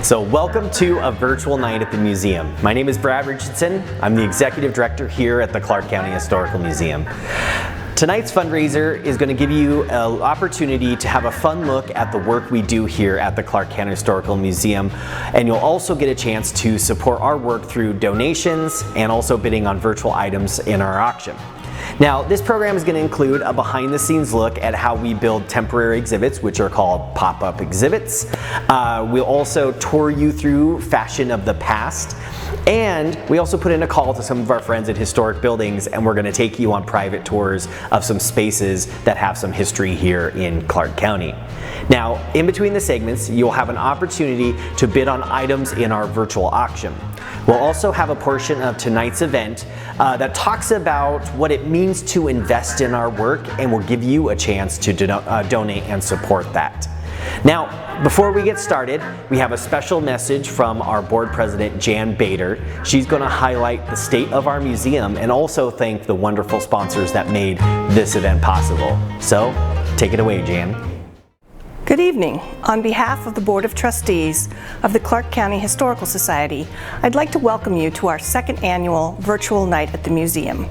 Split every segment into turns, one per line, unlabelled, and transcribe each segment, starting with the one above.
So welcome to a virtual night at the museum. My name is Brad Richardson. I'm the Executive Director here at the Clark County Historical Museum. Tonight's fundraiser is going to give you an opportunity to have a fun look at the work we do here at the Clark County Historical Museum, and you'll also get a chance to support our work through donations and also bidding on virtual items in our auction. Now, this program is going to include a behind-the-scenes look at how we build temporary exhibits, which are called pop-up exhibits. We'll also tour you through fashion of the past, and we also put in a call to some of our friends at historic buildings, and we're going to take you on private tours of some spaces that have some history here in Clark County. Now, in between the segments, you'll have an opportunity to bid on items in our virtual auction. We'll also have a portion of tonight's event that talks about what it means to invest in our work, and will give you a chance to donate and support that. Now, before we get started, we have a special message from our board president, Jan Bader. She's going to highlight the state of our museum and also thank the wonderful sponsors that made this event possible. So, take it away, Jan.
Good evening. On behalf of the Board of Trustees of the Clark County Historical Society, I'd like to welcome you to our second annual virtual night at the museum.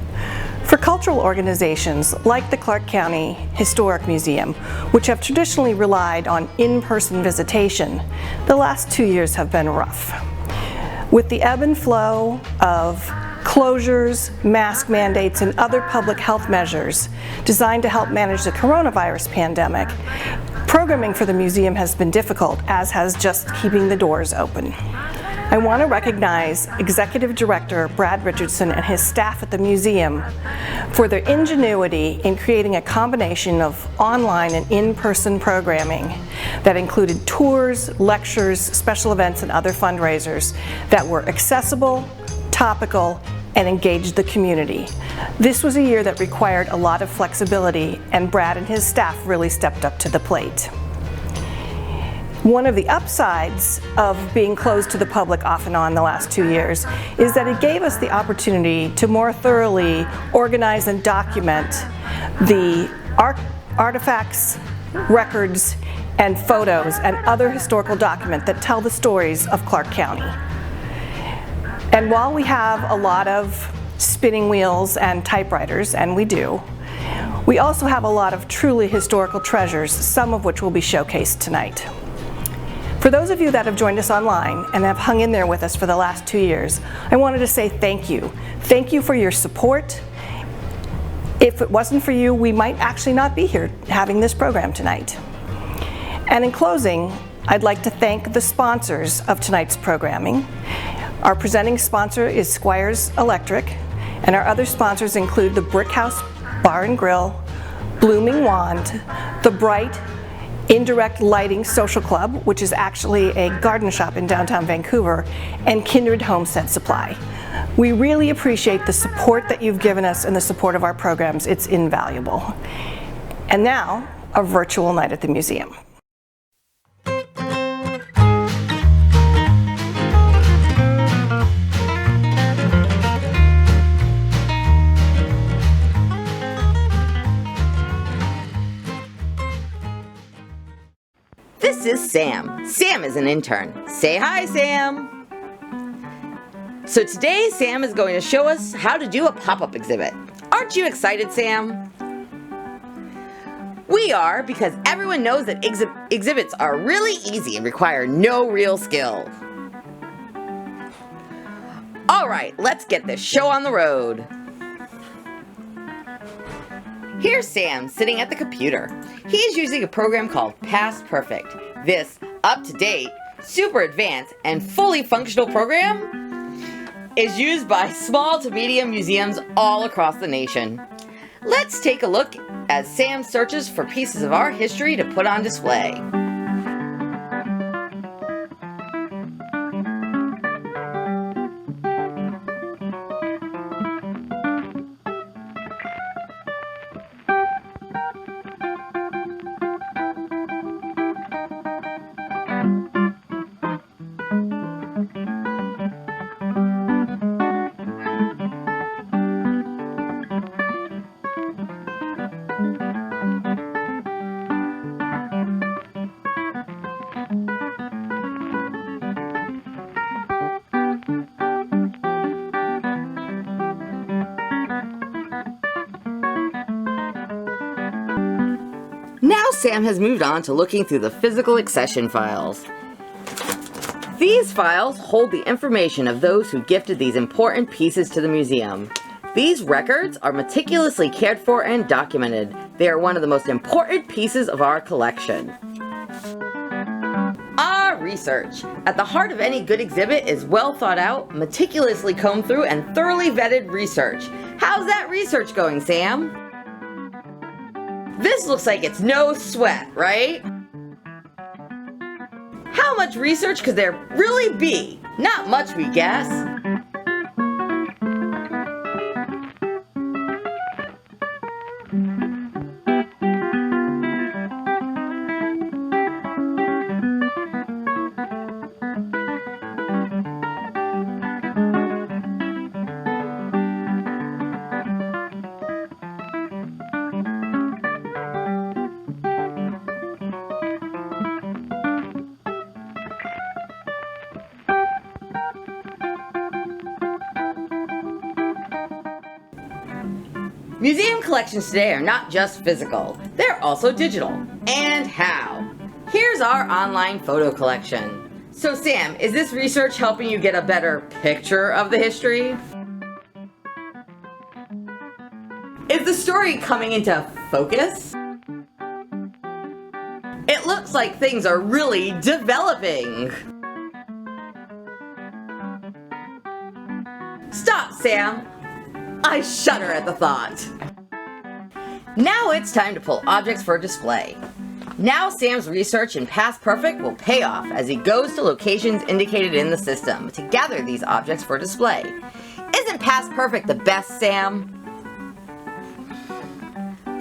For cultural organizations like the Clark County Historic Museum, which have traditionally relied on in-person visitation, the last 2 years have been rough. With the ebb and flow of closures, mask mandates, and other public health measures designed to help manage the coronavirus pandemic, programming for the museum has been difficult, as has just keeping the doors open. I want to recognize Executive Director Brad Richardson and his staff at the museum for their ingenuity in creating a combination of online and in-person programming that included tours, lectures, special events, and other fundraisers that were accessible, topical, and engaged the community. This was a year that required a lot of flexibility, and Brad and his staff really stepped up to the plate. One of the upsides of being closed to the public off and on the last 2 years is that it gave us the opportunity to more thoroughly organize and document the artifacts, records, and photos and other historical documents that tell the stories of Clark County. And while we have a lot of spinning wheels and typewriters, and we do, we also have a lot of truly historical treasures, some of which will be showcased tonight. For those of you that have joined us online and have hung in there with us for the last 2 years, I wanted to say thank you. Thank you for your support. If it wasn't for you, we might actually not be here having this program tonight. And in closing, I'd like to thank the sponsors of tonight's programming. Our presenting sponsor is Squires Electric, and our other sponsors include the Brick House Bar and Grill, Blooming Wand, the Bright Indirect Lighting Social Club, which is actually a garden shop in downtown Vancouver, and Kindred Homestead Supply. We really appreciate the support that you've given us and the support of our programs. It's invaluable. And now, a virtual night at the museum.
This is Sam. Sam is an intern. Say hi, Sam. So today, Sam is going to show us how to do a pop-up exhibit. Aren't you excited, Sam? We are, because everyone knows that exhibits are really easy and require no real skill. All right, let's get this show on the road. Here's Sam sitting at the computer. He is using a program called Past Perfect. This up-to-date, super advanced, and fully functional program is used by small to medium museums all across the nation. Let's take a look as Sam searches for pieces of art history to put on display. Now Sam has moved on to looking through the physical accession files. These files hold the information of those who gifted these important pieces to the museum. These records are meticulously cared for and documented. They are one of the most important pieces of our collection. Research. At the heart of any good exhibit is well thought out, meticulously combed through, and thoroughly vetted research. How's that research going, Sam? This looks like it's no sweat, right? How much research could there really be? Not much, we guess. Museum collections today are not just physical, they're also digital. And how? Here's our online photo collection. So Sam, is this research helping you get a better picture of the history? Is the story coming into focus? It looks like things are really developing. Stop, Sam! I shudder at the thought. Now it's time to pull objects for display. Now Sam's research in Past Perfect will pay off as he goes to locations indicated in the system to gather these objects for display. Isn't Past Perfect the best, Sam?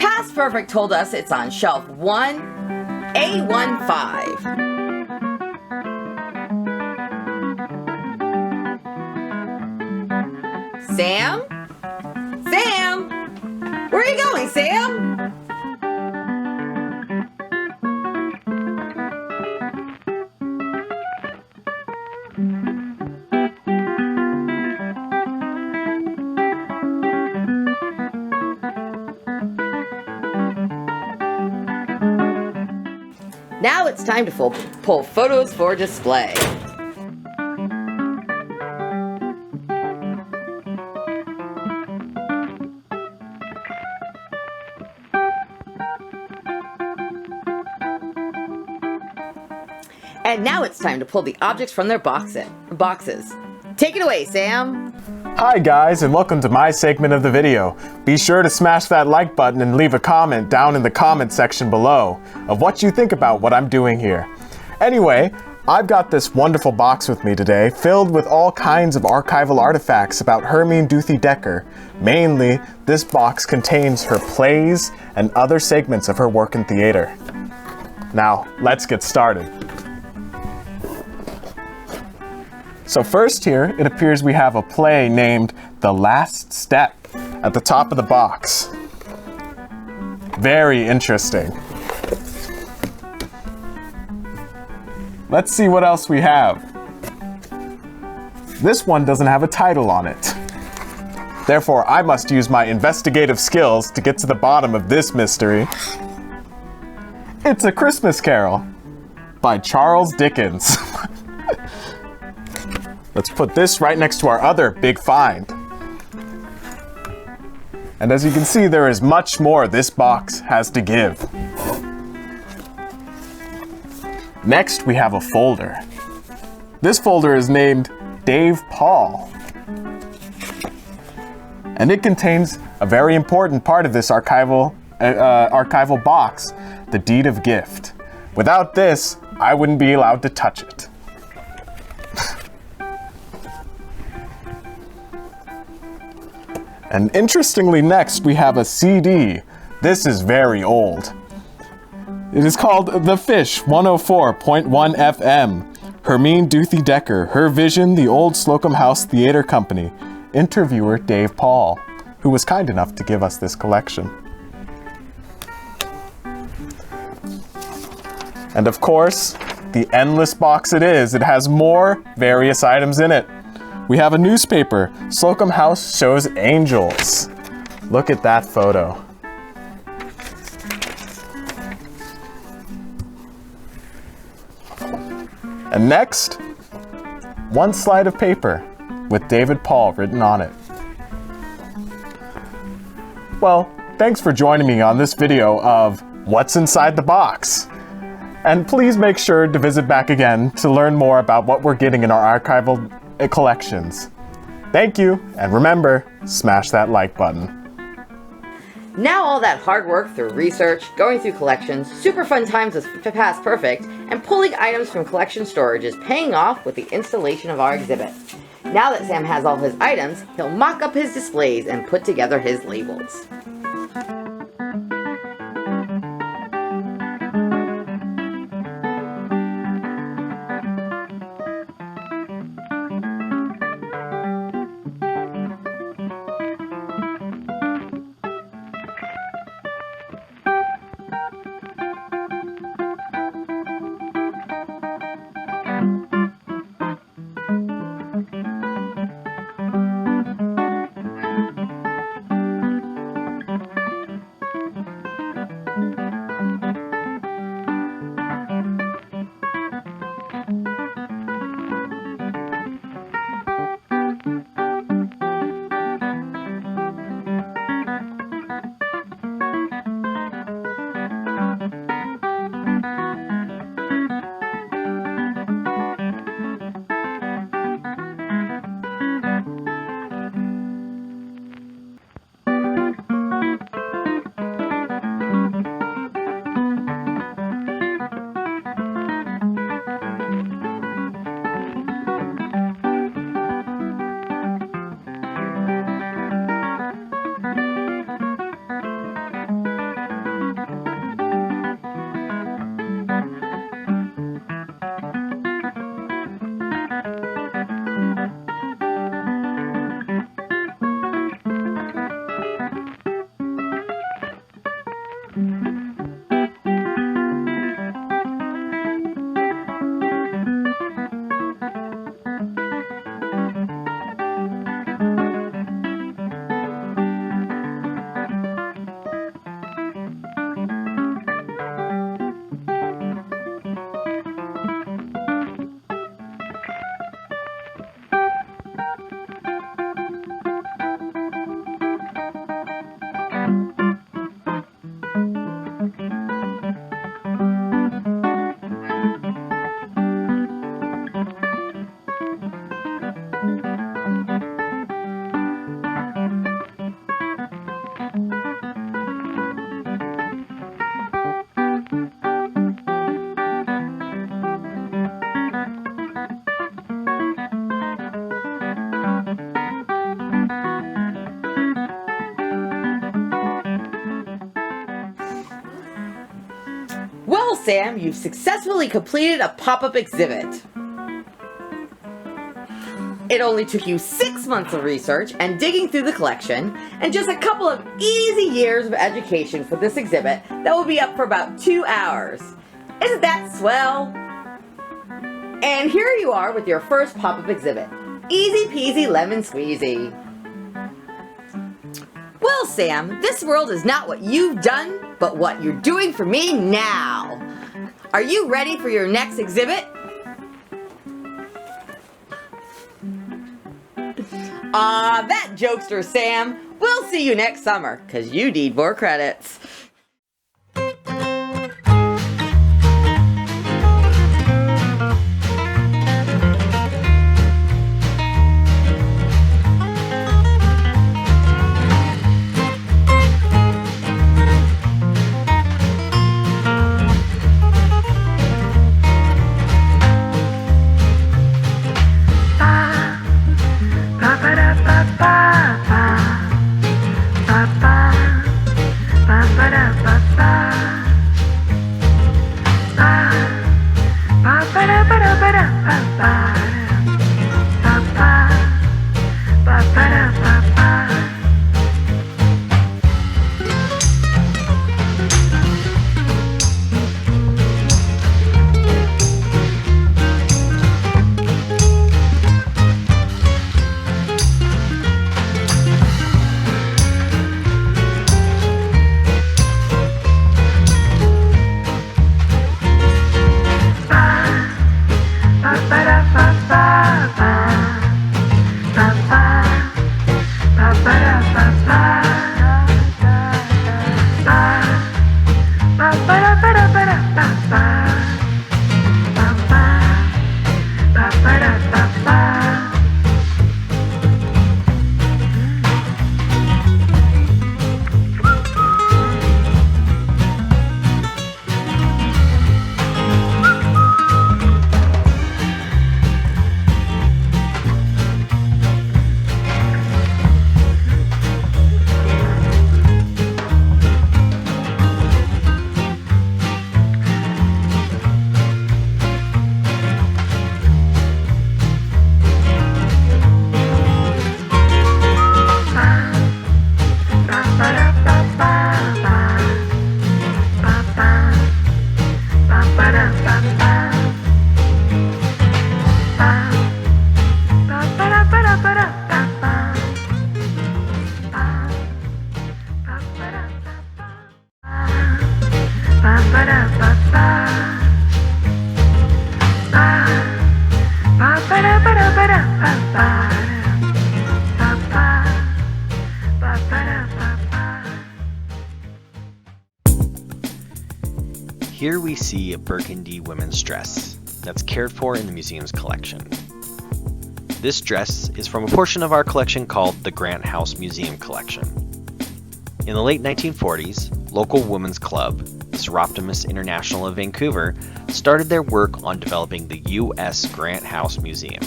Past Perfect told us it's on shelf 1A15. Sam? Sam? Where are you going, Sam? Now it's time to pull photos for display. And now it's time to pull the objects from their boxes. Take it away, Sam.
Hi guys, and welcome to my segment of the video. Be sure to smash that like button and leave a comment down in the comment section below of what you think about what I'm doing here. Anyway, I've got this wonderful box with me today filled with all kinds of archival artifacts about Hermine Duthie Dekker. Mainly, this box contains her plays and other segments of her work in theater. Now, let's get started. So first here, it appears we have a play named The Last Step at the top of the box. Very interesting. Let's see what else we have. This one doesn't have a title on it. Therefore, I must use my investigative skills to get to the bottom of this mystery. It's A Christmas Carol by Charles Dickens. Let's put this right next to our other big find. And as you can see, there is much more this box has to give. Next, we have a folder. This folder is named Dave Paul. And it contains a very important part of this archival box, the deed of gift. Without this, I wouldn't be allowed to touch it. And interestingly, next we have a CD. This is very old. It is called The Fish 104.1 FM. Hermine Duthie Dekker, Her Vision, the Old Slocum House Theater Company. Interviewer Dave Paul, who was kind enough to give us this collection. And of course, the endless box it is. It has more various items in it. We have a newspaper, Slocum House Shows Angels. Look at that photo. And next, one slide of paper with David Paul written on it. Well, thanks for joining me on this video of What's Inside the Box. And please make sure to visit back again to learn more about what we're getting in our archival collections. Thank you, and remember, smash that like button.
Now all that hard work through research, going through collections, super fun times with Past Perfect, and pulling items from collection storage is paying off with the installation of our exhibit. Now that Sam has all his items, he'll mock up his displays and put together his labels. Well, Sam, you've successfully completed a pop-up exhibit. It only took you 6 months of research and digging through the collection, and just a couple of easy years of education for this exhibit that will be up for about 2 hours. Isn't that swell? And here you are with your first pop-up exhibit. Easy peasy lemon squeezy. Well, Sam, this world is not what you've done, but what you're doing for me now. Are you ready for your next exhibit? That jokester, Sam. We'll see you next summer, 'cause you need more credits.
Here we see a burgundy women's dress that's cared for in the museum's collection. This dress is from a portion of our collection called the Grant House Museum Collection. In the late 1940s, local women's club, the Seroptimus International of Vancouver, started their work on developing the U.S. Grant House Museum.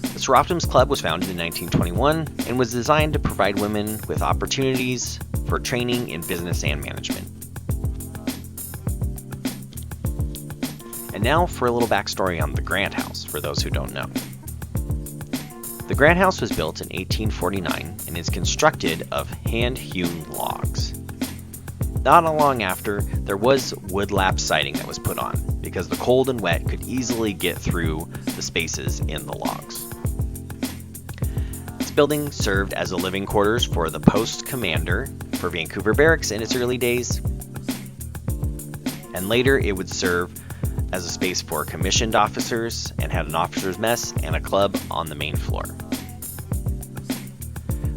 The Seroptimus Club was founded in 1921 and was designed to provide women with opportunities for training in business and management. And now for a little backstory on the Grant House, for those who don't know. The Grant House was built in 1849 and is constructed of hand-hewn logs. Not long after, there was wood-lap siding that was put on, because the cold and wet could easily get through the spaces in the logs. This building served as a living quarters for the post commander for Vancouver Barracks in its early days, and later it would serve as a space for commissioned officers and had an officers' mess and a club on the main floor.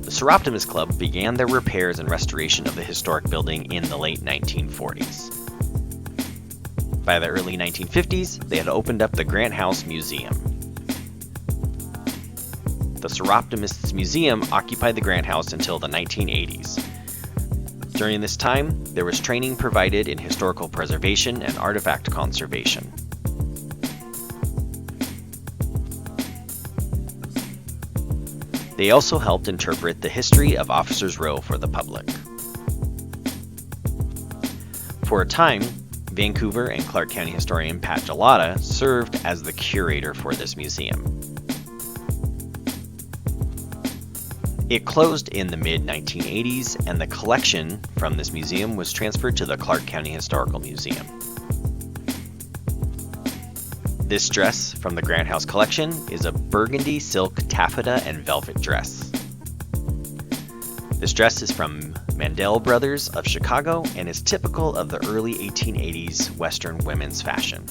The Seroptimus Club began their repairs and restoration of the historic building in the late 1940s. By the early 1950s, they had opened up the Grant House Museum. The Seroptimus Museum occupied the Grant House until the 1980s. During this time, there was training provided in historical preservation and artifact conservation. They also helped interpret the history of Officers' Row for the public. For a time, Vancouver and Clark County historian Pat Gelada served as the curator for this museum. It closed in the mid-1980s, and the collection from this museum was transferred to the Clark County Historical Museum. This dress from the Grant House collection is a burgundy silk taffeta and velvet dress. This dress is from Mandel Brothers of Chicago and is typical of the early 1880s Western women's fashion.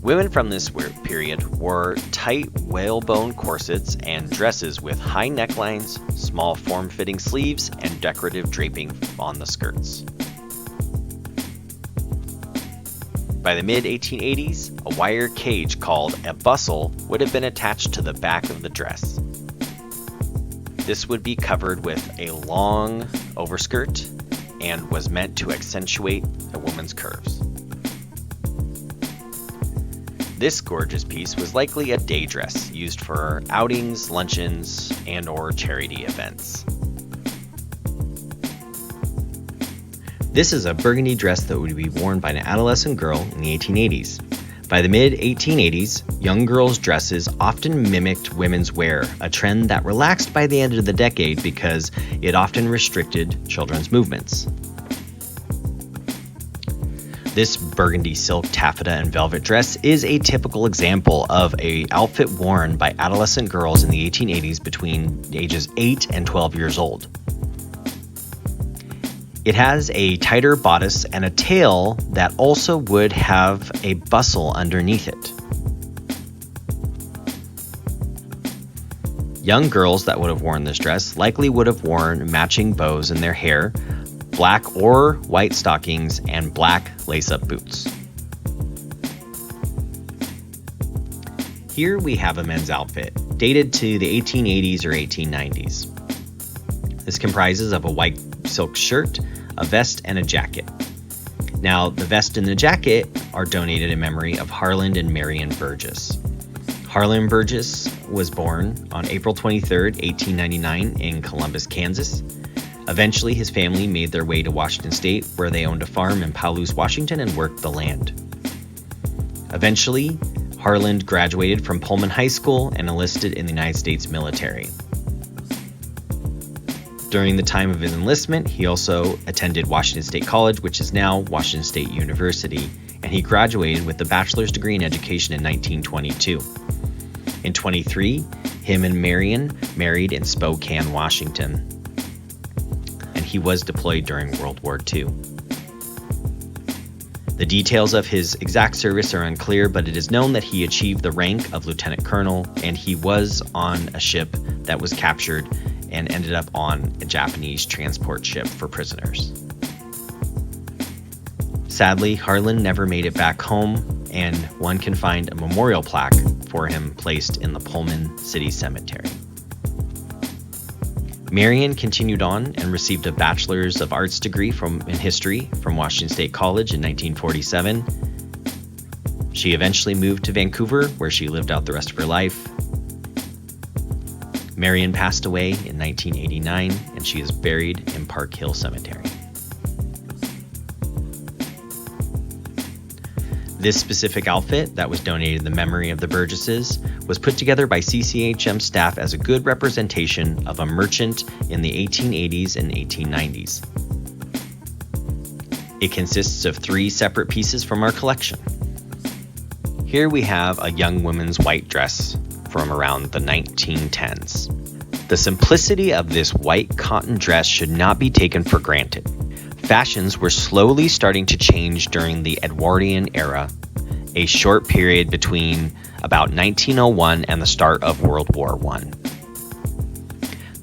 Women from this period wore tight whalebone corsets and dresses with high necklines, small form-fitting sleeves, and decorative draping on the skirts. By the mid-1880s, a wire cage called a bustle would have been attached to the back of the dress. This would be covered with a long overskirt and was meant to accentuate a woman's curves. This gorgeous piece was likely a day dress used for outings, luncheons, and/or charity events. This is a burgundy dress that would be worn by an adolescent girl in the 1880s. By the mid-1880s, young girls' dresses often mimicked women's wear, a trend that relaxed by the end of the decade because it often restricted children's movements. This burgundy silk taffeta and velvet dress is a typical example of an outfit worn by adolescent girls in the 1880s between ages 8 and 12 years old. It has a tighter bodice and a tail that also would have a bustle underneath it. Young girls that would have worn this dress likely would have worn matching bows in their hair, black or white stockings, and black lace-up boots. Here we have a men's outfit, dated to the 1880s or 1890s. This comprises of a white silk shirt, a vest, and a jacket. Now, the vest and the jacket are donated in memory of Harland and Marion Burgess. Harland Burgess was born on April 23, 1899 in Columbus, Kansas. Eventually, his family made their way to Washington State, where they owned a farm in Palouse, Washington, and worked the land. Eventually, Harland graduated from Pullman High School and enlisted in the United States military. During the time of his enlistment, he also attended Washington State College, which is now Washington State University, and he graduated with a bachelor's degree in education in 1922. In 23, him and Marion married in Spokane, Washington, and he was deployed during World War II. The details of his exact service are unclear, but it is known that he achieved the rank of lieutenant colonel, and he was on a ship that was captured and ended up on a Japanese transport ship for prisoners. Sadly, Harlan never made it back home, and one can find a memorial plaque for him placed in the Pullman City Cemetery. Marion continued on and received a Bachelor's of Arts degree in history from Washington State College in 1947. She eventually moved to Vancouver, where she lived out the rest of her life. Marion passed away in 1989, and she is buried in Park Hill Cemetery. This specific outfit that was donated in the memory of the Burgesses was put together by CCHM staff as a good representation of a merchant in the 1880s and 1890s. It consists of 3 separate pieces from our collection. Here we have a young woman's white dress from around the 1910s. The simplicity of this white cotton dress should not be taken for granted. Fashions were slowly starting to change during the Edwardian era, a short period between about 1901 and the start of World War I.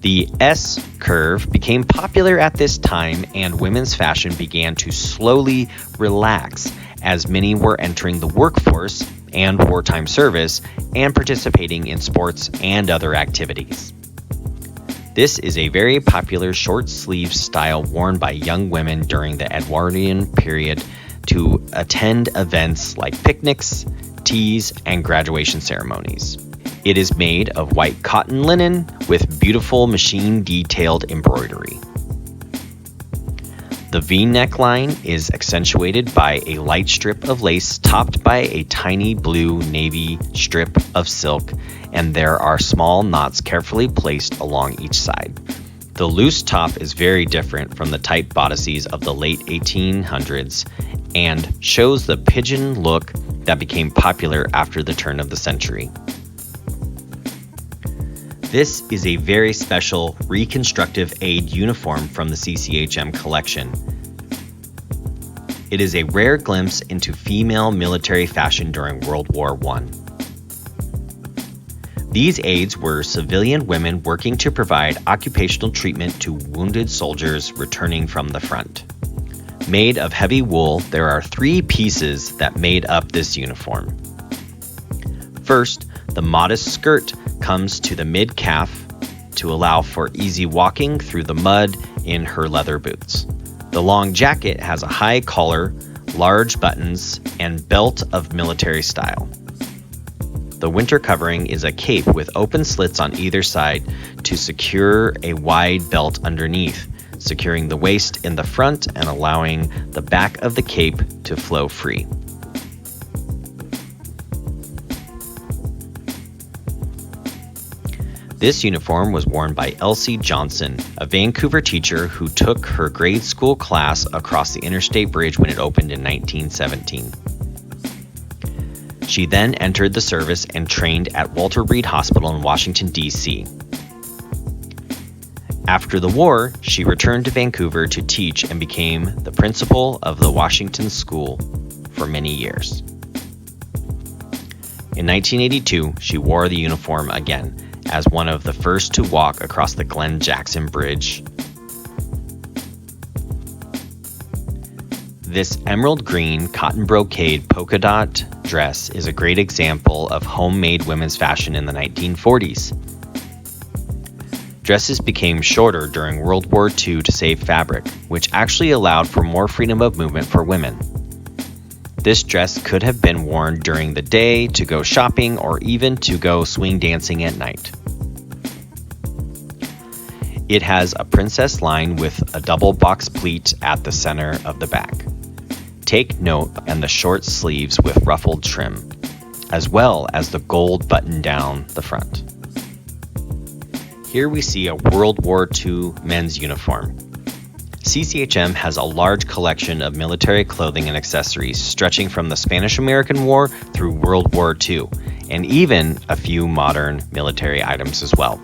The S curve became popular at this time, and women's fashion began to slowly relax as many were entering the workforce and wartime service and participating in sports and other activities. This is a very popular short-sleeve style worn by young women during the Edwardian period to attend events like picnics, teas, and graduation ceremonies. It is made of white cotton linen with beautiful machine-detailed embroidery. The V neckline is accentuated by a light strip of lace topped by a tiny blue navy strip of silk, and there are small knots carefully placed along each side. The loose top is very different from the tight bodices of the late 1800s and shows the pigeon look that became popular after the turn of the century. This is a very special reconstructive aid uniform from the CCHM collection. It is a rare glimpse into female military fashion during World War I. These aids were civilian women working to provide occupational treatment to wounded soldiers returning from the front. Made of heavy wool, there are 3 pieces that made up this uniform. First, the modest skirt comes to the mid-calf to allow for easy walking through the mud in her leather boots. The long jacket has a high collar, large buttons, and belt of military style. The winter covering is a cape with open slits on either side to secure a wide belt underneath, securing the waist in the front and allowing the back of the cape to flow free. This uniform was worn by Elsie Johnson, a Vancouver teacher who took her grade school class across the Interstate Bridge when it opened in 1917. She then entered the service and trained at Walter Reed Hospital in Washington, D.C. After the war, she returned to Vancouver to teach and became the principal of the Washington School for many years. In 1982, she wore the uniform again as one of the first to walk across the Glen Jackson Bridge. This emerald green cotton brocade polka dot dress is a great example of homemade women's fashion in the 1940s. Dresses became shorter during World War II to save fabric, which actually allowed for more freedom of movement for women. This dress could have been worn during the day to go shopping or even to go swing dancing at night. It has a princess line with a double box pleat at the center of the back. Take note and the short sleeves with ruffled trim, as well as the gold button down the front. Here we see a World War II men's uniform. CCHM has a large collection of military clothing and accessories stretching from the Spanish-American War through World War II, and even a few modern military items as well.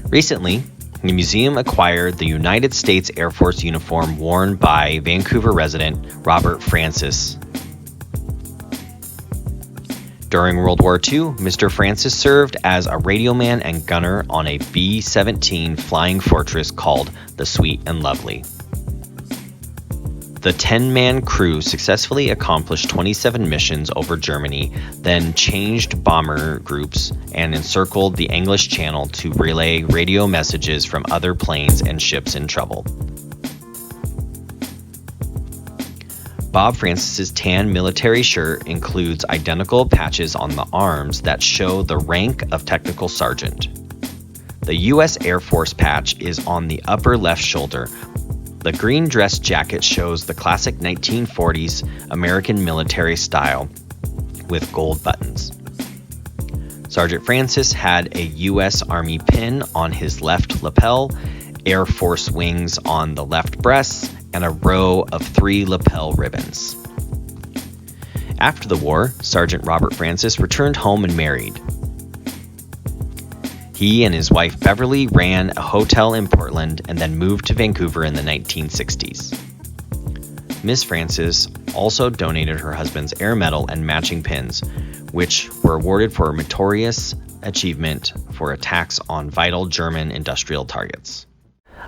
Recently, the museum acquired the United States Air Force uniform worn by Vancouver resident Robert Francis. During World War II, Mr. Francis served as a radioman and gunner on a B-17 Flying Fortress called the Sweet and Lovely.
The 10-man crew successfully accomplished 27 missions over Germany, then changed bomber groups and encircled the English Channel to relay radio messages from other planes and ships in trouble. Bob Francis's tan military shirt includes identical patches on the arms that show the rank of technical sergeant. The U.S. Air Force patch is on the upper left shoulder. The green dress jacket shows the classic 1940s American military style with gold buttons. Sergeant Francis had a U.S. Army pin on his left lapel, Air Force wings on the left breast, and a row of 3 lapel ribbons. After the war, Sergeant Robert Francis returned home and married. He and his wife Beverly ran a hotel in Portland and then moved to Vancouver in the 1960s. Miss Francis also donated her husband's Air Medal and matching pins, which were awarded for meritorious achievement for attacks on vital German industrial targets.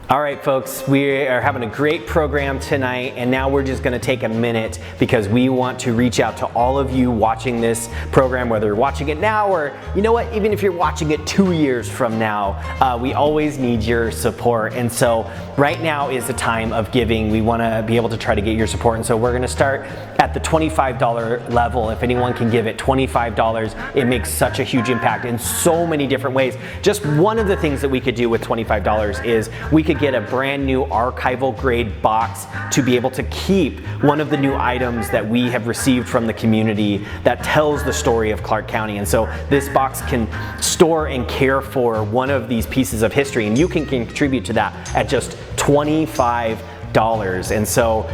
All right, folks, we are having a great program tonight, and now we're just going to take a minute because we want to reach out to all of you watching this program, whether you're watching it now or, you know what, even if you're watching it 2 years from now, we always need your support. And so right now is the time of giving. We want to be able to try to get your support, and so we're going to start at the $25 level. If anyone can give it $25, it makes such a huge impact in so many different ways. Just one of the things that we could do with $25 is we could get a brand new archival grade box to be able to keep one of the new items that we have received from the community that tells the story of Clark County. And so this box can store and care for one of these pieces of history, and you can contribute to that at just $25. And so,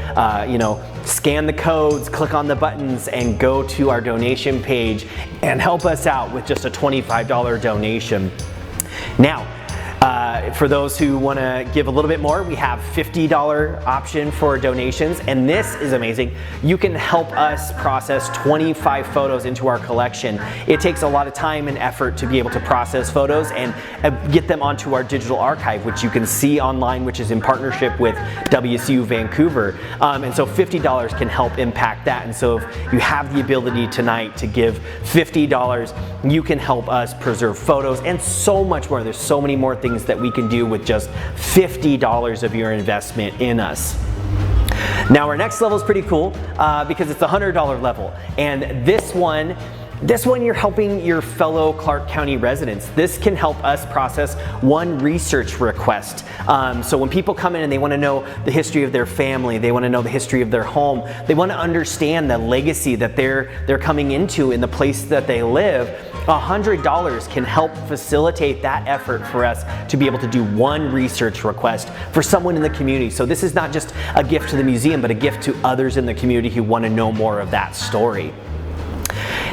you know, scan the codes, click on the buttons, and go to our donation page and help us out with just a $25 donation. Now, for those who want to give a little bit more, we have $50 option for donations, and this is amazing. You can help us process 25 photos into our collection. It takes a lot of time and effort to be able to process photos and get them onto our digital archive, which you can see online, which is in partnership with WSU Vancouver. And so $50 can help impact that. And so if you have the ability tonight to give $50, you can help us preserve photos and so much more. There's so many more things that we can do with just $50 of your investment in us. Now our next level is pretty cool because it's the $100 level, and this one you're helping your fellow Clark County residents. This can help us process one research request. So when people come in and they want to know the history of their family, they want to know the history of their home, they want to understand the legacy that they're coming into in the place that they live, $100 can help facilitate that effort for us to be able to do one research request for someone in the community. So this is not just a gift to the museum, but a gift to others in the community who want to know more of that story.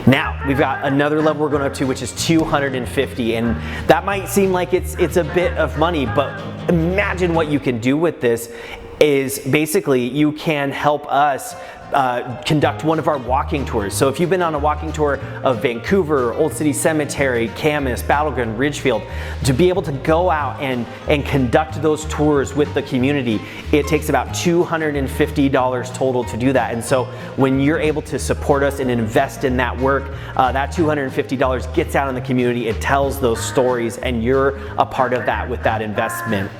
Now, we've got another level we're going up to, which is $250, and that might seem like it's a bit of money, but imagine what you can do with this is basically you can help us conduct one of our walking tours. So if you've been on a walking tour of Vancouver, Old City Cemetery, Camas, Battleground, Ridgefield, to be able to go out and conduct those tours with the community, it takes about $250 total to do that. And so when you're able to support us and invest in that work, that $250 gets out in the community, it tells those stories, and you're a part of that with that investment.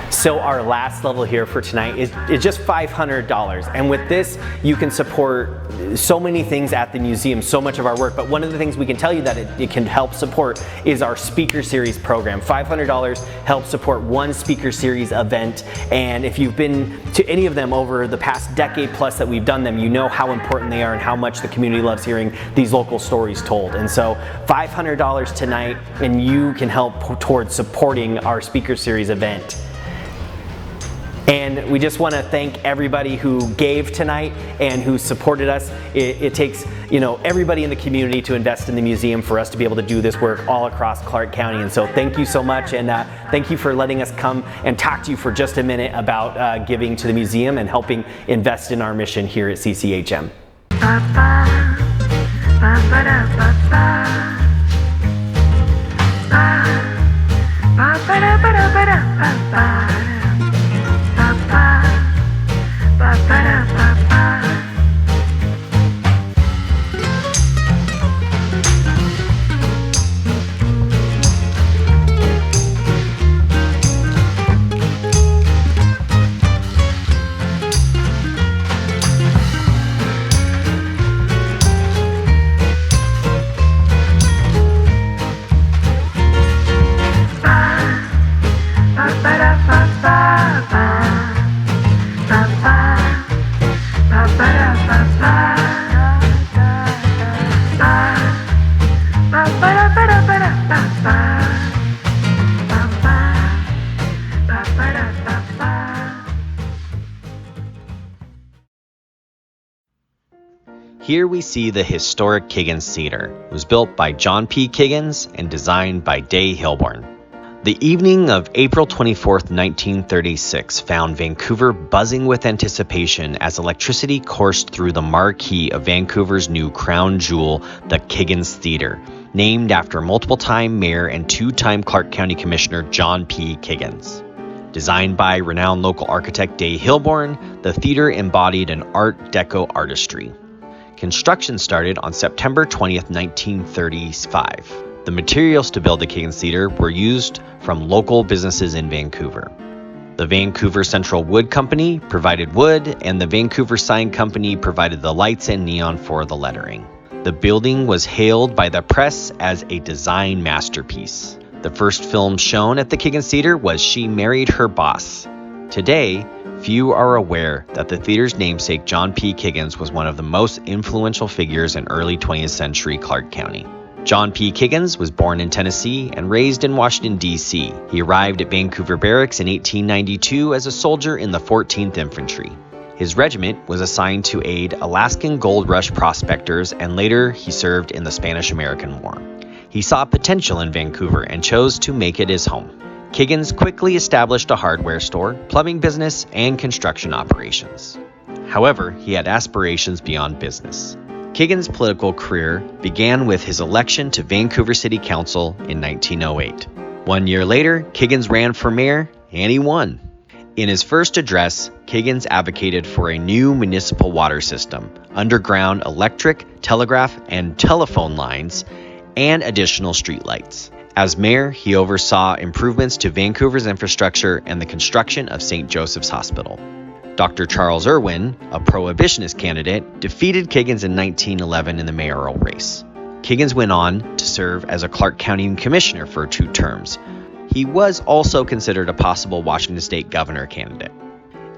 So our last level here for tonight is just $500, and with this you can support so many things at the museum, so much of our work, but one of the things we can tell you that it can help support is our speaker series program. $500 helps support one speaker series event, and if you've been to any of them over the past decade plus that we've done them, you know how important they are and how much the community loves hearing these local stories told. And so $500 tonight, and you can help towards supporting our speaker series event. And we just want to thank everybody who gave tonight and who supported us. It takes, you know, everybody in the community to invest in the museum for us to be able to do this work all across Clark County. And so thank you so much, and thank you for letting us come and talk to you for just a minute about giving to the museum and helping invest in our mission here at CCHM.
Here we see the historic Kiggins Theater. It was built by John P. Kiggins and designed by Day Hilborn. The evening of April 24th, 1936 found Vancouver buzzing with anticipation as electricity coursed through the marquee of Vancouver's new crown jewel, the Kiggins Theater, named after multiple-time mayor and two-time Clark County Commissioner John P. Kiggins. Designed by renowned local architect Day Hilborn, the theater embodied an Art Deco artistry. Construction started on September 20th, 1935. The materials to build the Kiggins Theater were used from local businesses in Vancouver. The Vancouver Central Wood Company provided wood, and the Vancouver Sign Company provided the lights and neon for the lettering. The building was hailed by the press as a design masterpiece. The first film shown at the Kiggins Theater was She Married Her Boss. Today, few are aware that the theater's namesake John P. Kiggins was one of the most influential figures in early 20th century Clark County. John P. Kiggins was born in Tennessee and raised in Washington, D.C. He arrived at Vancouver Barracks in 1892 as a soldier in the 14th Infantry. His regiment was assigned to aid Alaskan gold rush prospectors, and later he served in the Spanish-American War. He saw potential in Vancouver and chose to make it his home. Kiggins quickly established a hardware store, plumbing business, and construction operations. However, he had aspirations beyond business. Kiggins' political career began with his election to Vancouver City Council in 1908. 1 year later, Kiggins ran for mayor, and he won. In his first address, Kiggins advocated for a new municipal water system, underground electric, telegraph, and telephone lines, and additional streetlights. As mayor, he oversaw improvements to Vancouver's infrastructure and the construction of St. Joseph's Hospital. Dr. Charles Irwin, a prohibitionist candidate, defeated Kiggins in 1911 in the mayoral race. Kiggins went on to serve as a Clark County commissioner for 2 terms. He was also considered a possible Washington state governor candidate.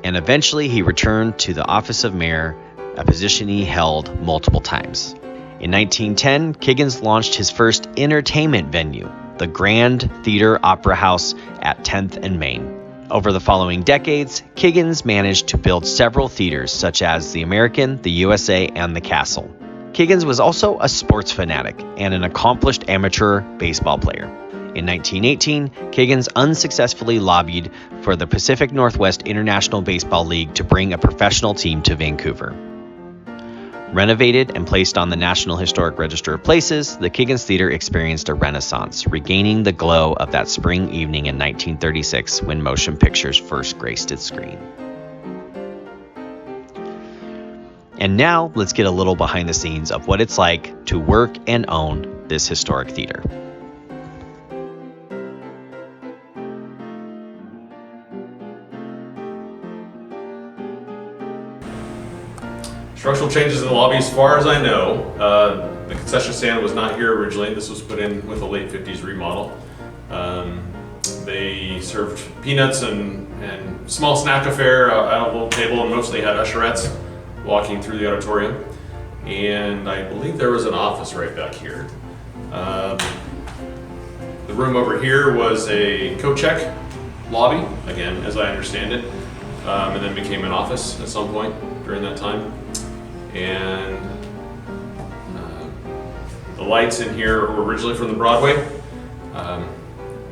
And eventually he returned to the office of mayor, a position he held multiple times. In 1910, Kiggins launched his first entertainment venue, the Grand Theater Opera House at 10th and Main. Over the following decades, Kiggins managed to build several theaters such as the American, the USA, and the Castle. Kiggins was also a sports fanatic and an accomplished amateur baseball player. In 1918, Kiggins unsuccessfully lobbied for the Pacific Northwest International Baseball League to bring a professional team to Vancouver. Renovated and placed on the National Historic Register of Places, the Kiggins Theater experienced a renaissance, regaining the glow of that spring evening in 1936 when motion pictures first graced its screen. And now, let's get a little behind the scenes of what it's like to work and own this historic theater.
Structural changes in the lobby, as far as I know. The concession stand was not here originally. This was put in with a late 50s remodel. They served peanuts and small snack affair at a little table, and mostly had usherettes walking through the auditorium. And I believe there was an office right back here. The room over here was a coat check lobby, again, as I understand it, and then became an office at some point during that time. And the lights in here were originally from the Broadway.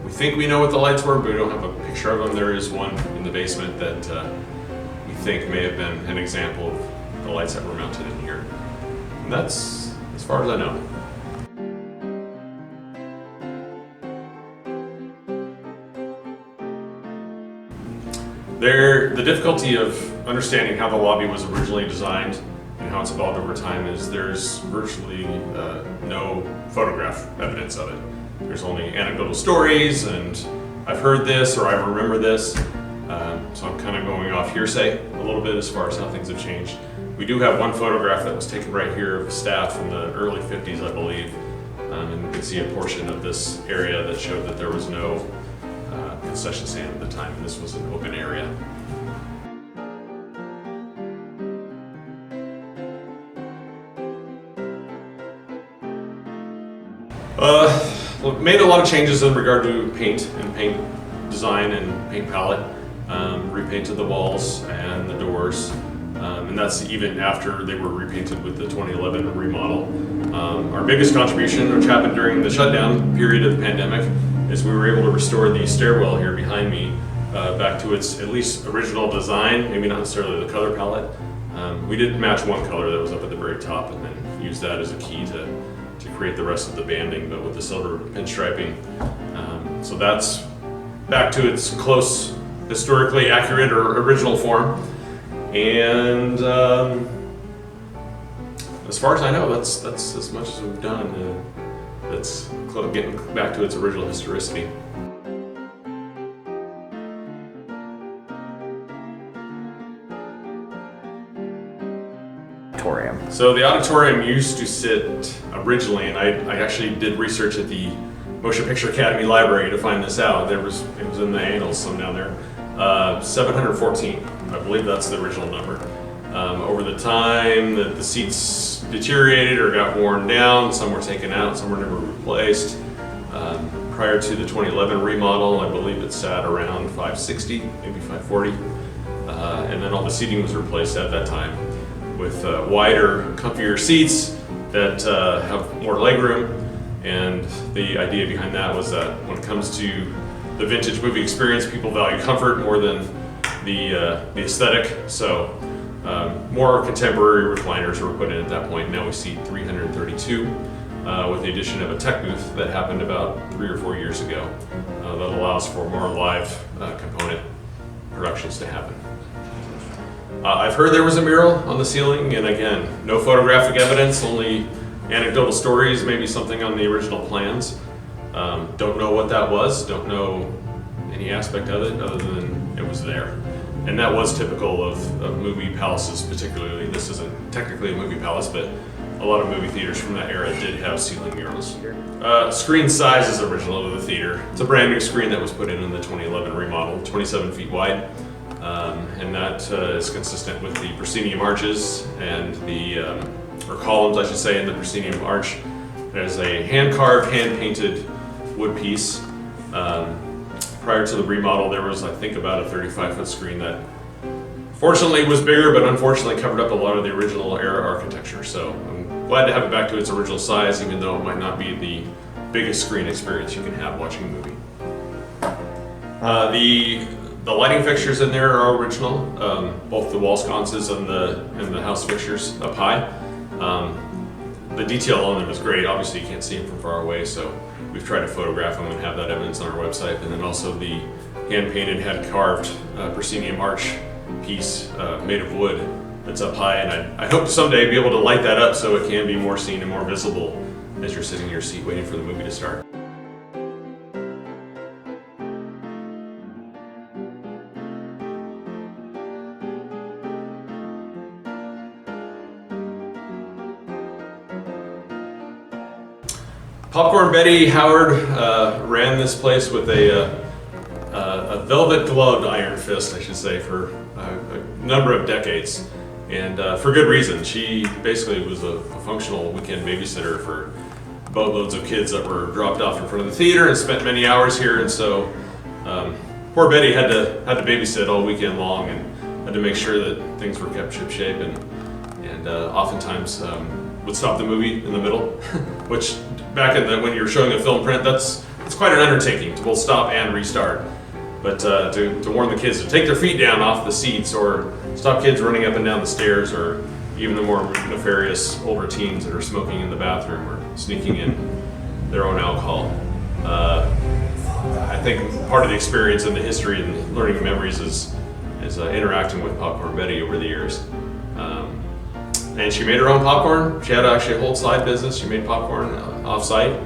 We think we know what the lights were, but we don't have a picture of them. There is one in the basement that we think may have been an example of the lights that were mounted in here. And that's as far as I know. The difficulty of understanding how the lobby was originally designed and how it's evolved over time is there's virtually no photograph evidence of it. There's only anecdotal stories, and I've heard this or I remember this, so I'm kind of going off hearsay a little bit as far as how things have changed. We do have one photograph that was taken right here of staff in the early 50s, I believe, and you can see a portion of this area that showed that there was no concession stand at the time, and this was an open area. Made a lot of changes in regard to paint and paint design and paint palette. Repainted the walls and the doors, and that's even after they were repainted with the 2011 remodel. Our biggest contribution, which happened during the shutdown period of the pandemic, is we were able to restore the stairwell here behind me back to its at least original design, maybe not necessarily the color palette. We did match one color that was up at the very top and then use that as a key to create the rest of the banding, but with the silver pinstriping. So that's back to its close, historically accurate or original form. And as far as I know, that's as much as we've done. That's getting back to its original historicity. So the auditorium used to sit originally, and I actually did research at the Motion Picture Academy Library to find this out. It was in the annals, some down there. 714, I believe that's the original number. Over the time that the seats deteriorated or got worn down, some were taken out, some were never replaced. Prior to the 2011 remodel, I believe it sat around 560, maybe 540. And then all the seating was replaced at that time with wider, comfier seats that have more legroom. And the idea behind that was that when it comes to the vintage movie experience, people value comfort more than the aesthetic. So more contemporary recliners were put in at that point. Now we see 332 with the addition of a tech booth that happened about 3 or 4 years ago that allows for more live component productions to happen. I've heard there was a mural on the ceiling, and again, no photographic evidence, only anecdotal stories, maybe something on the original plans. Don't know what that was, don't know any aspect of it other than it was there. And that was typical of movie palaces particularly. This isn't technically a movie palace, but a lot of movie theaters from that era did have ceiling murals. Screen size is original to the theater. It's a brand new screen that was put in the 2011 remodel, 27 feet wide. And that is consistent with the proscenium arches and or columns, I should say, in the proscenium arch. There's a hand-carved, hand-painted wood piece. Prior to the remodel, there was, I think, about a 35-foot screen that fortunately was bigger, but unfortunately covered up a lot of the original era architecture. So I'm glad to have it back to its original size, even though it might not be the biggest screen experience you can have watching a movie. The lighting fixtures in there are original, both the wall sconces and the house fixtures up high. The detail on them is great. Obviously you can't see them from far away, so we've tried to photograph them and have that evidence on our website. And then also the hand-painted, hand-carved proscenium arch piece made of wood that's up high. And I hope to someday be able to light that up so it can be more seen and more visible as you're sitting in your seat waiting for the movie to start. Popcorn Betty Howard ran this place with a velvet gloved iron fist, I should say, for a number of decades, and for good reason. She basically was a functional weekend babysitter for boatloads of kids that were dropped off in front of the theater and spent many hours here. And so poor Betty had to babysit all weekend long and had to make sure that things were kept shipshape, and oftentimes would stop the movie in the middle, which back when you're showing a film print, it's quite an undertaking to both stop and restart. But to warn the kids to take their feet down off the seats, or stop kids running up and down the stairs, or even the more nefarious older teens that are smoking in the bathroom or sneaking in their own alcohol. I think part of the experience and the history and learning the memories is interacting with Popcorn Betty over the years. And she made her own popcorn. She had actually a whole side business. She made popcorn off-site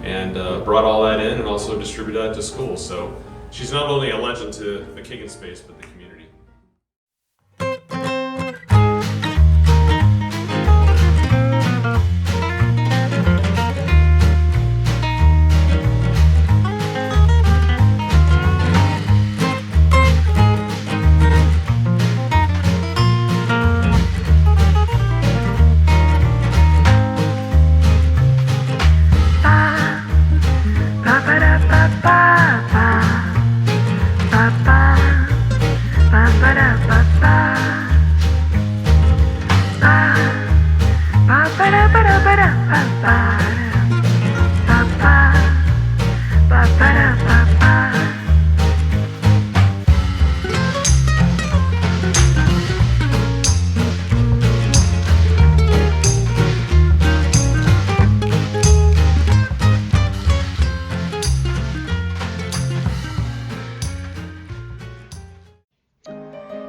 and brought all that in and also distributed that to schools. So she's not only a legend to the Keegan space, but the community.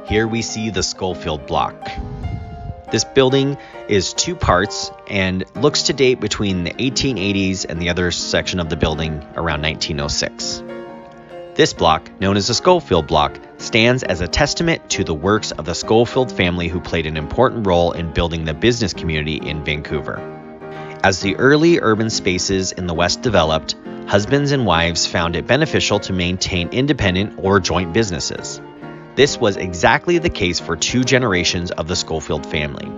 Here we see the Schofield block. This building is two parts and looks to date between the 1880s and the other section of the building around 1906. This block, known as the Schofield block, stands as a testament to the works of the Schofield family who played an important role in building the business community in Vancouver. As the early urban spaces in the West developed, husbands and wives found it beneficial to maintain independent or joint businesses. This was exactly the case for two generations of the Schofield family.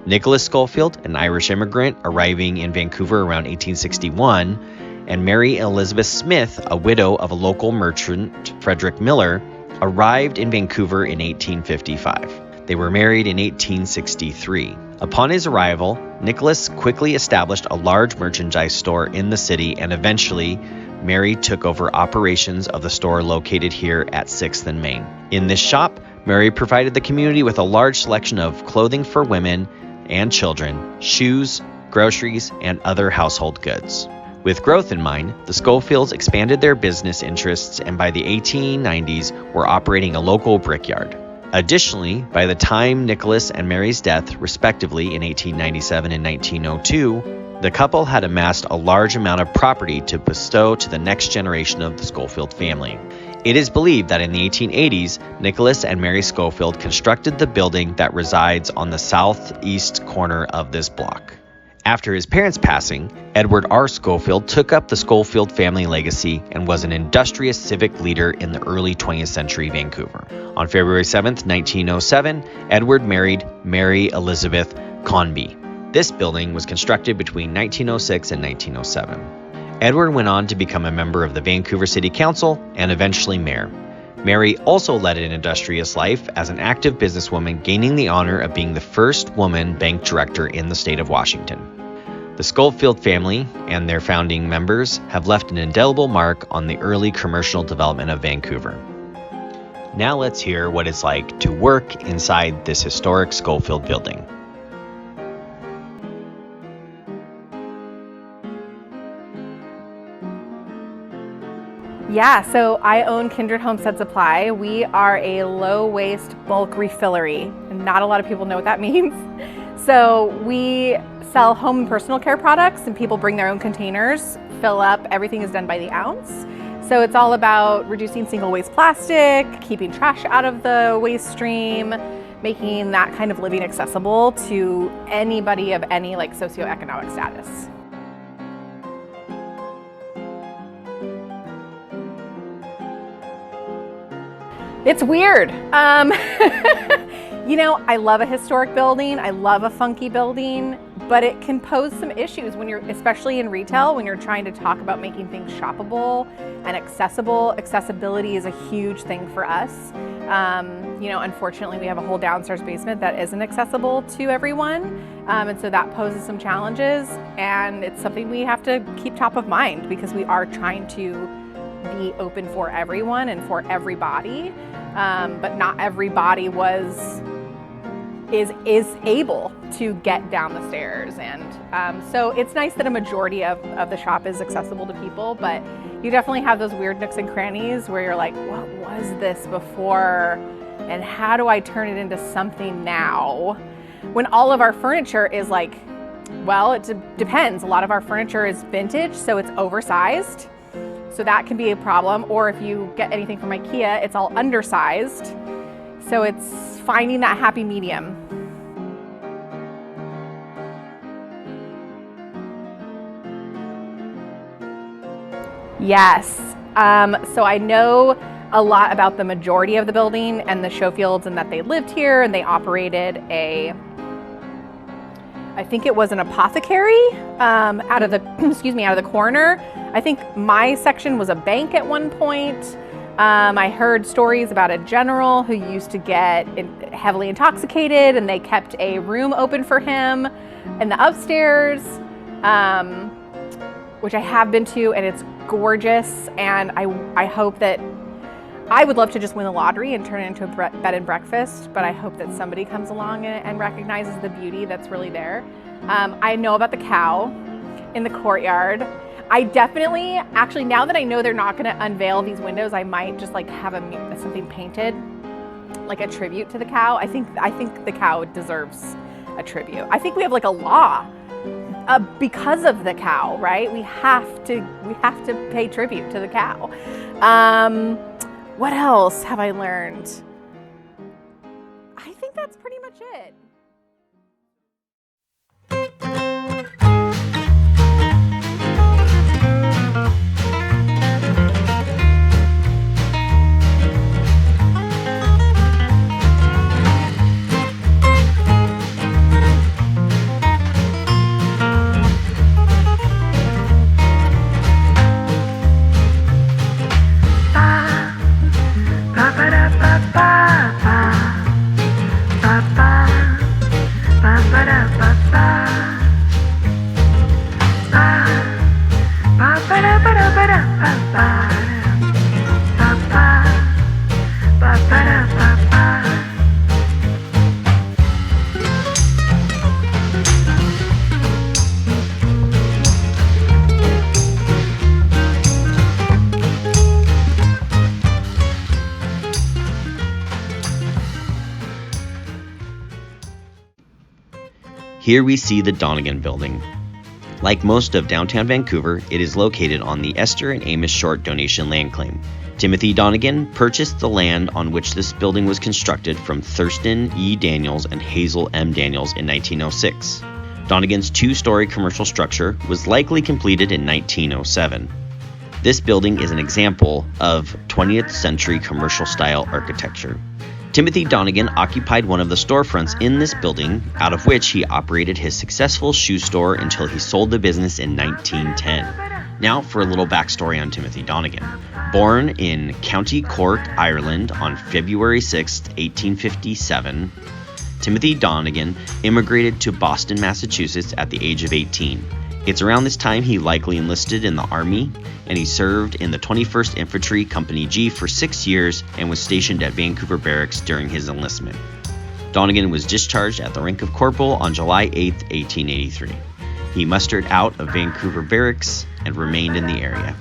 Nicholas Schofield, an Irish immigrant arriving in Vancouver around 1861, and Mary Elizabeth Smith, a widow of a local merchant, Frederick Miller, arrived in Vancouver in 1855. They were married in 1863. Upon his arrival, Nicholas quickly established a large merchandise store in the city, and eventually Mary took over operations of the store located here at 6th and Main. In this shop, Mary provided the community with a large selection of clothing for women and children, shoes, groceries, and other household goods. With growth in mind, the Schofields expanded their business interests and by the 1890s were operating a local brickyard. Additionally, by the time Nicholas and Mary's death, respectively in 1897 and 1902, the couple had amassed a large amount of property to bestow to the next generation of the Schofield family. It is believed that in the 1880s, Nicholas and Mary Schofield constructed the building that resides on the southeast corner of this block. After his parents' passing, Edward R. Schofield took up the Schofield family legacy and was an industrious civic leader in the early 20th century Vancouver. On February 7, 1907, Edward married Mary Elizabeth Conby. This building was constructed between 1906 and 1907. Edward went on to become a member of the Vancouver City Council and eventually mayor. Mary also led an industrious life as an active businesswoman, gaining the honor of being the first woman bank director in the state of Washington. The Schofield family and their founding members have left an indelible mark on the early commercial development of Vancouver. Now let's hear what it's like to work inside this historic Schofield building.
Yeah, so I own Kindred Homestead Supply. We are a low-waste bulk refillery, and not a lot of people know what that means. So we sell home and personal care products, and people bring their own containers, fill up, everything is done by the ounce. So it's all about reducing single-use plastic, keeping trash out of the waste stream, making that kind of living accessible to anybody of any socioeconomic status. It's weird. You know, I love a historic building. I love a funky building, but it can pose some issues when you're, especially in retail, when you're trying to talk about making things shoppable and accessible. Accessibility is a huge thing for us. You know, unfortunately, we have a whole downstairs basement that isn't accessible to everyone. And so that poses some challenges, and it's something we have to keep top of mind because we are trying to be open for everyone and for everybody, but not everybody was
is able to get down the stairs. And so it's nice that a majority of the shop is accessible to people, but you definitely have those weird nooks and crannies where you're like, what was this before? And how do I turn it into something now? When all of our furniture is like, well, it depends. A lot of our furniture is vintage, so it's oversized. So that can be a problem. Or if you get anything from IKEA, it's all undersized. So it's finding that happy medium. Yes. So I know a lot about the majority of the building and the Schofields, and that they lived here and they operated I think it was an apothecary out of the corner. I think my section was a bank at one point. I heard stories about a general who used to get heavily intoxicated, and they kept a room open for him in the upstairs, which I have been to, and it's gorgeous. And I hope that I would love to just win the lottery and turn it into a bed and breakfast, but I hope that somebody comes along and recognizes the beauty that's really there. I know about the cow in the courtyard. I definitely, actually, now that I know they're not going to unveil these windows, I might just like have something painted, like a tribute to the cow. I think the cow deserves a tribute. I think we have like a law because of the cow, right? We have to pay tribute to the cow. What else have I learned? I think that's pretty much it.
Here we see the Donegan Building. Like most of downtown Vancouver, it is located on the Esther and Amos Short donation land claim. Timothy Donegan purchased the land on which this building was constructed from Thurston E. Daniels and Hazel M. Daniels in 1906. Donegan's two-story commercial structure was likely completed in 1907. This building is an example of 20th century commercial style architecture. Timothy Donegan occupied one of the storefronts in this building, out of which he operated his successful shoe store until he sold the business in 1910. Now for a little backstory on Timothy Donegan. Born in County Cork, Ireland on February 6, 1857, Timothy Donegan immigrated to Boston, Massachusetts at the age of 18. It's around this time he likely enlisted in the Army, and he served in the 21st Infantry Company G for 6 years and was stationed at Vancouver Barracks during his enlistment. Donegan was discharged at the rank of corporal on July 8, 1883. He mustered out of Vancouver Barracks and remained in the area.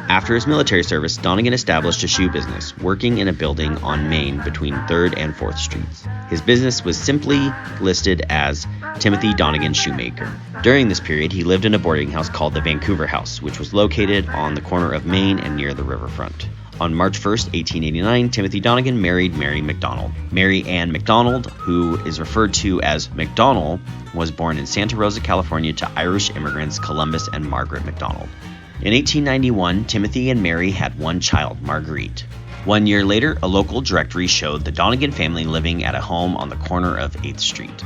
After his military service, Donegan established a shoe business, working in a building on Main between 3rd and 4th Streets. His business was simply listed as Timothy Donegan Shoemaker. During this period, he lived in a boarding house called the Vancouver House, which was located on the corner of Main and near the riverfront. On March 1, 1889, Timothy Donegan married Mary McDonald. Mary Ann McDonald, who is referred to as McDonald, was born in Santa Rosa, California to Irish immigrants Columbus and Margaret McDonald. In 1891, Timothy and Mary had one child, Marguerite. 1 year later, a local directory showed the Donegan family living at a home on the corner of 8th Street.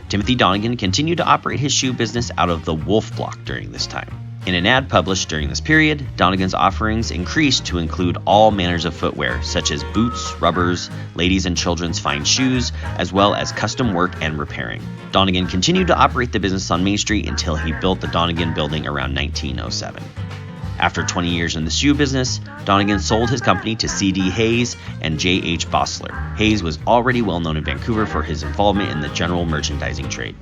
Timothy Donegan continued to operate his shoe business out of the Wolf Block during this time. In an ad published during this period, Donegan's offerings increased to include all manners of footwear, such as boots, rubbers, ladies' and children's fine shoes, as well as custom work and repairing. Donegan continued to operate the business on Main Street until he built the Donegan Building around 1907. After 20 years in the shoe business, Donegan sold his company to C.D. Hayes and J.H. Bossler. Hayes was already well known in Vancouver for his involvement in the general merchandising trade.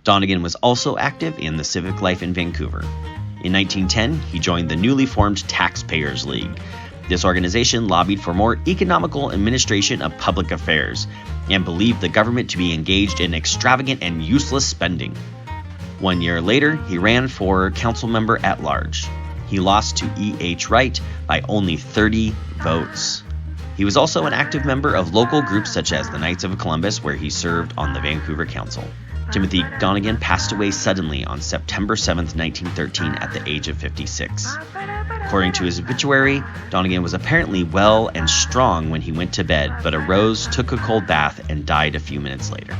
Donegan was also active in the civic life in Vancouver. In 1910, he joined the newly formed Taxpayers League. This organization lobbied for more economical administration of public affairs and believed the government to be engaged in extravagant and useless spending. 1 year later, he ran for council member at large. He lost to E.H. Wright by only 30 votes. He was also an active member of local groups such as the Knights of Columbus, where he served on the Vancouver Council. Timothy Donegan passed away suddenly on September 7, 1913 at the age of 56. According to his obituary, Donegan was apparently well and strong when he went to bed, but arose, took a cold bath, and died a few minutes later.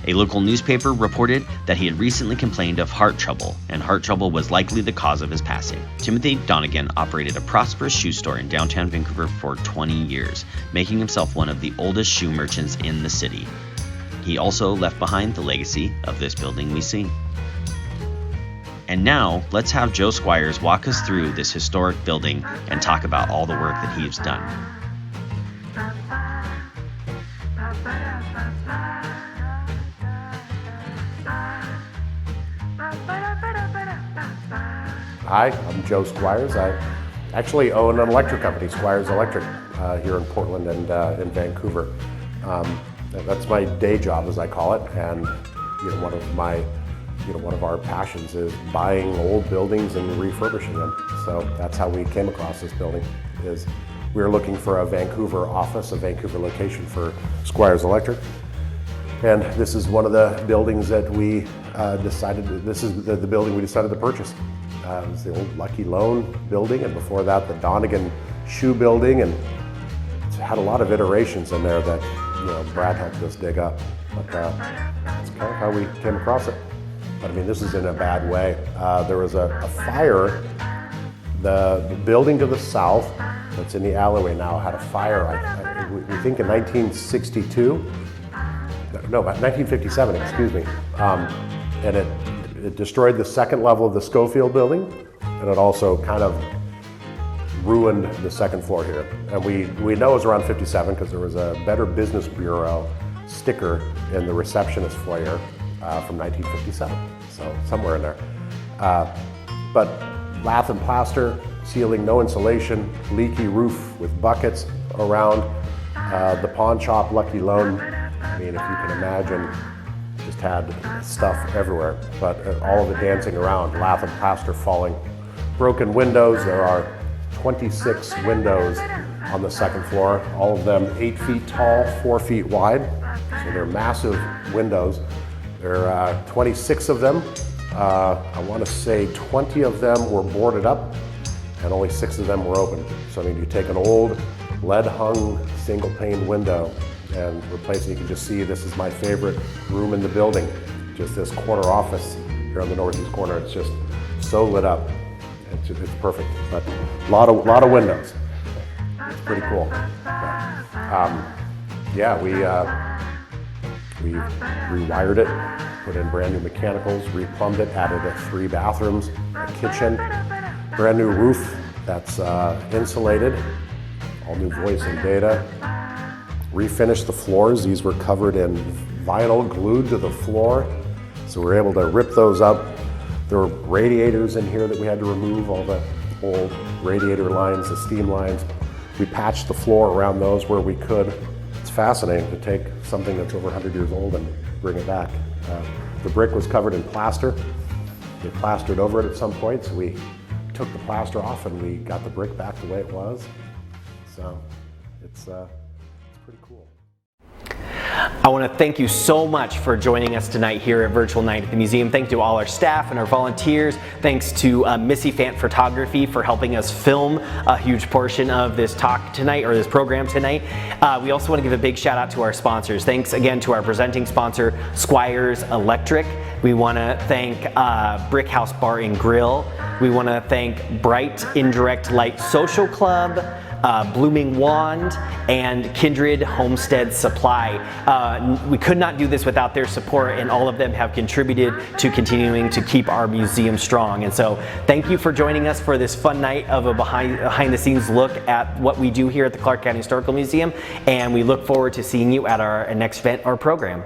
A local newspaper reported that he had recently complained of heart trouble, and heart trouble was likely the cause of his passing. Timothy Donegan operated a prosperous shoe store in downtown Vancouver for 20 years, making himself one of the oldest shoe merchants in the city. He also left behind the legacy of this building we see. And now, let's have Joe Squires walk us through this historic building and talk about all the work that he's done.
Hi, I'm Joe Squires. I actually own an electric company, Squires Electric, here in Portland and in Vancouver. That's my day job, as I call it, and one of our passions is buying old buildings and refurbishing them. So that's how we came across this building. Is we were looking for a Vancouver office, a Vancouver location for Squires Electric, and this is one of the buildings that we decided. This is the building we decided to purchase. It was the old Lucky Loan building, and before that, the Donegan Shoe building, and it's had a lot of iterations in there that Brad helped us dig up. But that's kind of how we came across it. But I mean, this is in a bad way. There was a fire. The building to the south, that's in the alleyway now, had a fire. We think in 1962. No, 1957. Excuse me. And it destroyed the second level of the Schofield building, and it also kind of ruined the second floor here. And we know it was around 57 because there was a Better Business Bureau sticker in the receptionist foyer from 1957, so somewhere in there. But lath and plaster, ceiling, no insulation, leaky roof with buckets around. The pawn shop, Lucky Loan, I mean, if you can imagine, just had stuff everywhere, but all of it dancing around, lath and plaster falling. Broken windows, there are 26 windows on the second floor, all of them 8 feet tall, 4 feet wide, so they're massive windows. There are 26 of them. I want to say 20 of them were boarded up and only 6 of them were open. So I mean, you take an old lead-hung single-pane window and replace it. You can just see this is my favorite room in the building. Just this corner office here on the northeast corner. It's just so lit up. It's perfect. But a lot of windows. It's pretty cool. Yeah, we rewired it, put in brand new mechanicals, replumbed it, added 3 bathrooms, a kitchen, brand new roof that's insulated, all new voice and data. Refinished the floors. These were covered in vinyl glued to the floor, so we were able to rip those up. There were radiators in here that we had to remove, all the old radiator lines, the steam lines. We patched the floor around those where we could. It's fascinating to take something that's over 100 years old and bring it back. The brick was covered in plaster. We plastered over it at some point, so we took the plaster off and we got the brick back the way it was. So it's pretty cool.
I want to thank you so much for joining us tonight here at Virtual Night at the Museum. Thanks to all our staff and our volunteers. Thanks to Missy Fant Photography for helping us film a huge portion of this talk tonight, or this program tonight. We also want to give a big shout out to our sponsors. Thanks again to our presenting sponsor, Squires Electric. We want to thank Brick House Bar and Grill. We want to thank Bright Indirect Light Social Club, Blooming Wand, and Kindred Homestead Supply. We could not do this without their support, and all of them have contributed to continuing to keep our museum strong. And so thank you for joining us for this fun night of a behind the scenes look at what we do here at the Clark County Historical Museum, and we look forward to seeing you at our next event or program.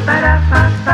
Ba-da-ba-ba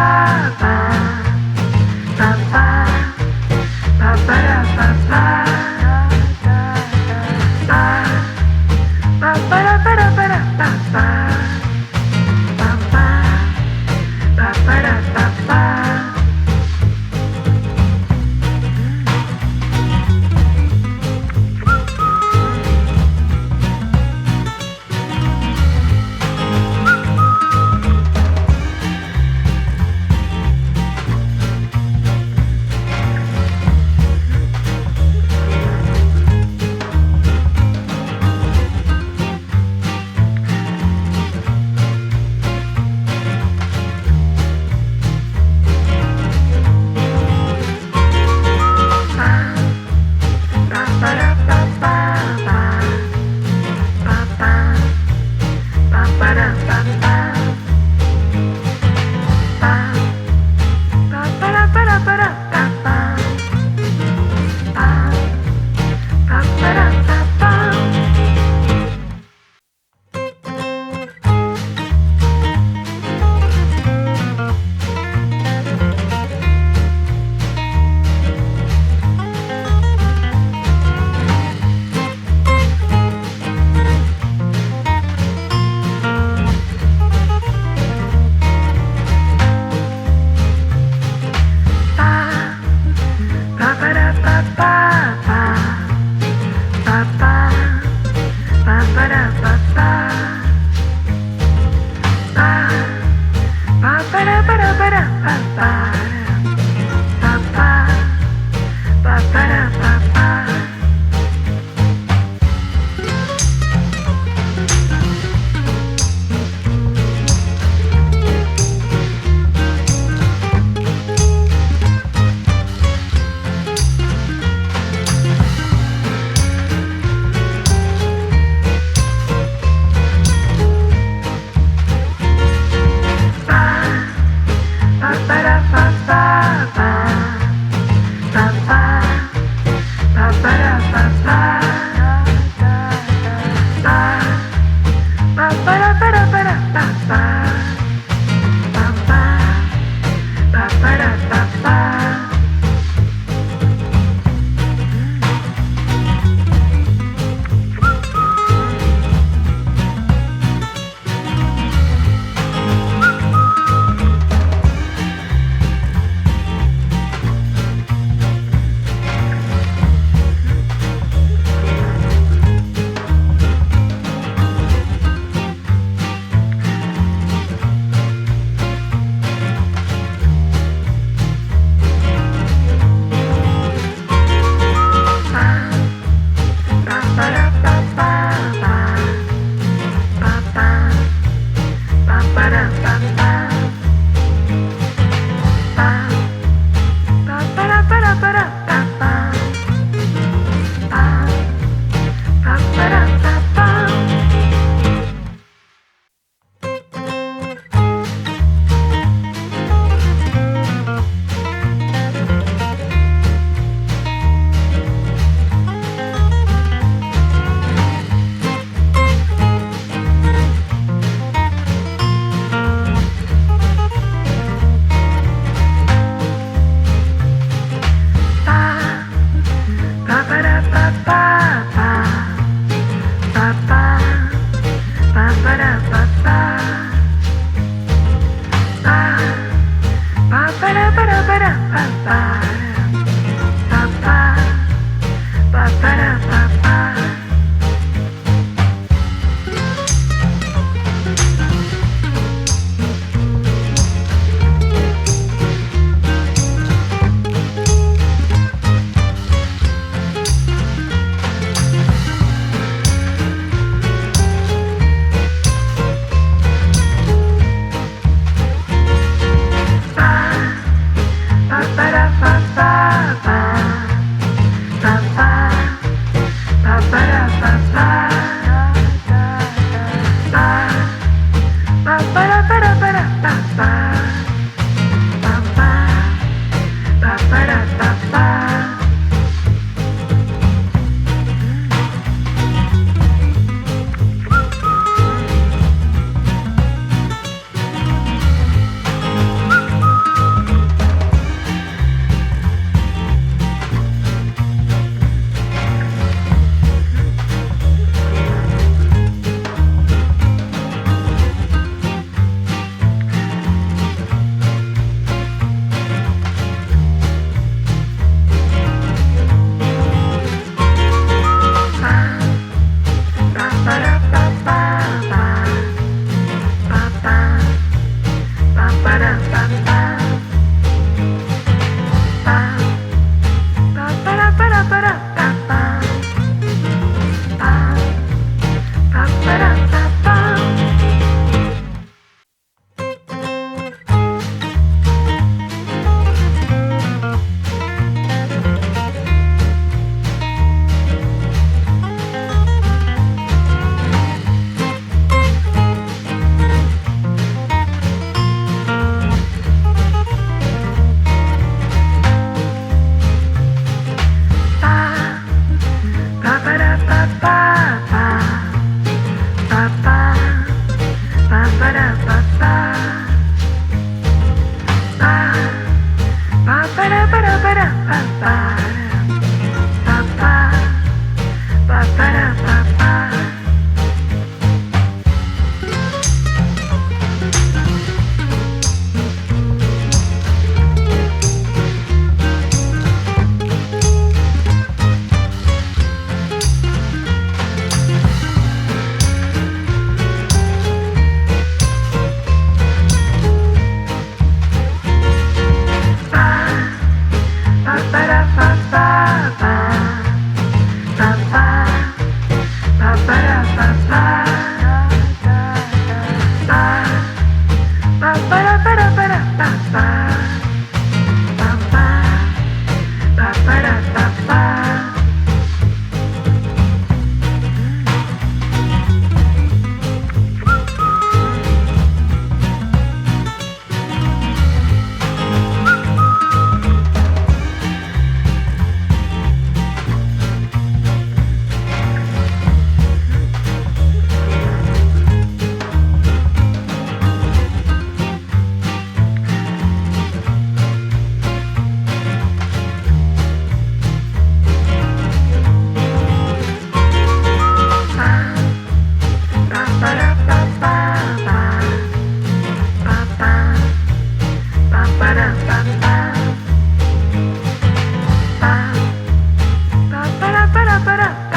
ba-da.